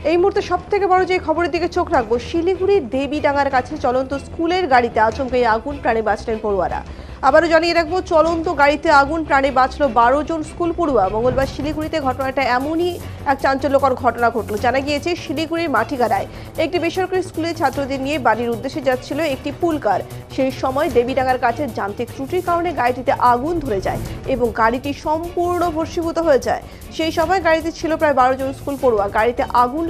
এই মুহূর্তে সবথেকে বড় যে খবরের দিকে চোখ রাখবো, শিলিগুড়ির দেবীডাঙ্গার কাছে চলন্ত স্কুলের গাড়িতে আচমকা আগুন, প্রাণে বাঁচলেন পড়ুয়ারা। আবারও জানিয়ে রাখবো, চলন্ত গাড়িতে আগুন, প্রাণে বাঁচল 12 জন স্কুল পড়ুয়া। মঙ্গলবার শিলিগুড়িতে ঘটনাটা এমনই এক চাঞ্চল্যকর ঘটনা ঘটল। জানা গিয়েছে, শিলিগুড়ির মাটিগাড়ায় একটি বেসরকারি স্কুলের ছাত্রদের নিয়ে বাড়ির উদ্দেশ্যে যাচ্ছিল একটি পুলকার। সেই সময় দেবীডাঙ্গার কাছে যান্ত্রিক ত্রুটির কারণে গাড়িটিতে আগুন ধরে যায় এবং গাড়িটি সম্পূর্ণ ভস্মীভূত হয়ে যায়। সেই সময় গাড়িতে ছিল প্রায় 12 জন স্কুল পড়ুয়া। গাড়িতে আগুন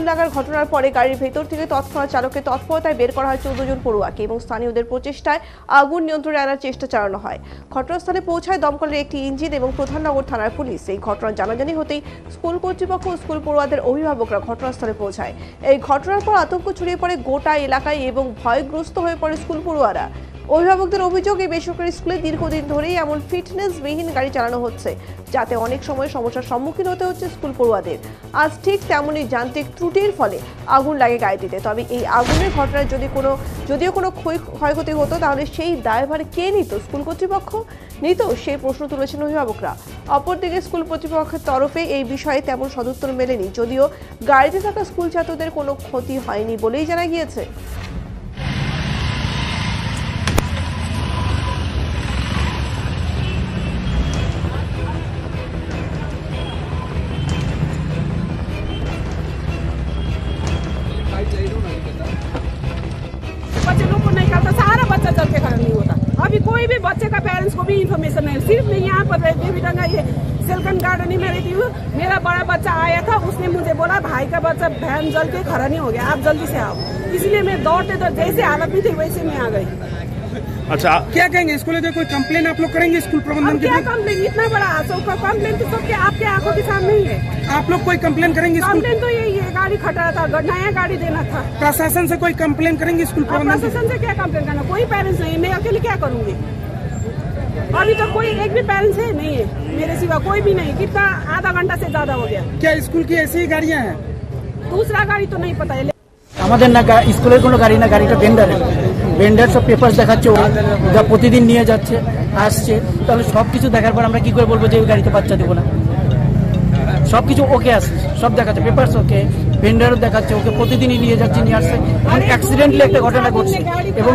লাগার ঘটনার পরে গাড়ির ভেতর থেকে তৎক্ষণাৎ চালকের তৎপরতায় বের করা হয় 14 জন পড়ুয়াকে এবং স্থানীয়দের প্রচেষ্টায় আগুন নিয়ন্ত্রণে আনার চেষ্টা চালানো হয়। ঘটনাস্থলে পৌঁছায় দমকলের একটি ইঞ্জিন এবং প্রধাননগর থানার পুলিশ। এই ঘটনা জানাজানি হতেই স্কুল কর্তৃপক্ষ ও স্কুল পড়ুয়াদের অভিভাবকরা ঘটনাস্থলে পৌঁছায়। এই ঘটনার পর আতঙ্ক ছড়িয়ে পড়ে গোটা এলাকায় এবং ভয়গ্রস্ত হয়ে পড়ে স্কুল পড়ুয়ারা। অভিভাবকদের অভিযোগ, এই বেসরকারি স্কুলে দীর্ঘদিন ধরেই এমন ফিটনেসবিহীন গাড়ি চালানো হচ্ছে, যাতে অনেক সময় সমস্যার সম্মুখীন হতে হচ্ছে স্কুল পড়ুয়াদের। আজ ঠিক তেমনই যান্ত্রিক ত্রুটির ফলে আগুন লাগে গাড়িটিতে। তবে এই আগুনের ঘটনায় যদিও কোনো ক্ষয়ক্ষতি হতো, তাহলে সেই দায়ভার কে নিত? স্কুল কর্তৃপক্ষ নিত? সেই প্রশ্ন তুলেছেন অভিভাবকরা। অপরদিকে স্কুল কর্তৃপক্ষের তরফে এই বিষয়ে তেমন সদুত্তর মেলেনি, যদিও গাড়িতে থাকা স্কুল ছাত্রদের কোনো ক্ষতি হয়নি বলেই জানা গিয়েছে। बच्चे लोग को नहीं करता, सारा बच्चा चल के खड़ा नहीं होता। अभी कोई भी बच्चे का पेरेंट्स को भी इन्फॉर्मेशन नहीं। सिर्फ मैं यहाँ पर देवीडंगा ये सिल्कन गार्डन में रहती हूँ। मेरा बड़ा बच्चा आया था, उसने मुझे बोला भाई का बच्चा वैन जल के खड़ा नहीं हो गया, आप जल्दी से आओ। इसलिए मैं दौड़ते जैसे हालत में थी वैसे मैं आ गई। अच्छा, क्या कहेंगे? स्कूल में कोई कंप्लेन आप लोग करेंगे स्कूल प्रबंधन के? क्या कंप्लेन? इतना बड़ा कंप्लेन तो सबके आपके आंखों के सामने ही है। आप लोग कोई कंप्लेन करेंगे? कंप्लेन तो यही है, गाड़ी खटा था, नया गाड़ी देना था। प्रशासन से कोई कंप्लेन करेंगे स्कूल प्रबंधन? प्रशासन से क्या कंप्लेन करना? कोई पेरेंट्स नहीं है, मैं अकेले क्या करूंगी? अभी तो कोई एक भी पेरेंट्स है नहीं है मेरे सिवा, कोई भी नहीं। कितना आधा घंटा से ज्यादा हो गया। क्या स्कूल की ऐसी ही गाड़ियाँ हैं? दूसरा गाड़ी तो नहीं पता है। আমাদের না স্কুলের কোনো গাড়ি না, গাড়িটা ভেন্ডার সব পেপার দেখাচ্ছে, যা প্রতিদিন নিয়ে যাচ্ছে আসছে। তাহলে সবকিছু দেখার পর আমরা কি করে বলবো যে ওই গাড়িতে বাচ্চা দেবো না? সবকিছু ওকে আছে, সব দেখাচ্ছে, পেপারস ওকে, ভেন্ডারও দেখাচ্ছে ওকে, প্রতিদিনই নিয়ে যাচ্ছে নিয়ে আসছে। এবং অ্যাক্সিডেंटली একটা ঘটনা ঘটছে এবং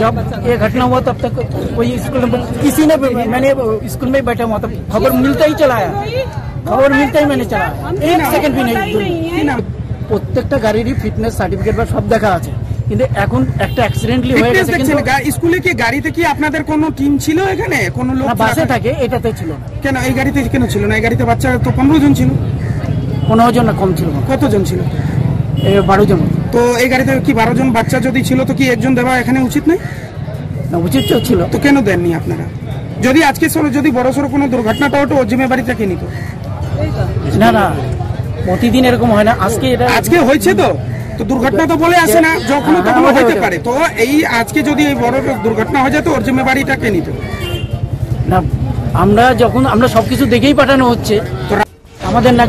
जब ये घटना हुआ तब तक कोई स्कूल में किसी ने, मैंने स्कूल में बैठा हुआ था, खबर मिलता ही चला आया, खबर मिलता ही मैंने चला, एक सेकंड भी नहीं। প্রত্যেকটা গাড়িরই ফিটনেস সার্টিফিকেট বা সব দেখা আছে, কিন্তু এখন একটা অ্যাক্সিডেন্টলি হয়ে গেছে। কিন্তু স্কুলে কি গাড়িতে কি আপনাদের কোনো টিম ছিল? এখানে কোনো লোক বাসে থাকে, এটাতে ছিল না। কেন এই গাড়িতে কেন ছিল না? এই গাড়িতে বাচ্চা তো 15 জন ছিল। 15 জন না, কম ছিল। কতজন ছিল? 12 জন। তো এই গাড়িতে কি 12 জন বাচ্চা যদি ছিল, তো কি একজন দেওয়া এখানে উচিত নয়? না, উচিত ছিল। তো কেন দেননি আপনারা? যদি আজকে যদি বড় সড়ো কোনো দুর্ঘটনাটা হতো, ওর জিম্মেদারিটা কে নিত? না না, প্রতিদিন এরকম হয় না, আজকে হয়েছে তো দুর্ঘটনা তো বলে আসে না, যখন তখন হতে পারে। তো এই আজকে যদি এই বড় দুর্ঘটনা হয়ে যায়, তো ওর জিম্মেদারিটা কে নিত? না, আমরা সবকিছু দেখেই পাঠানো হচ্ছে, আমাদের না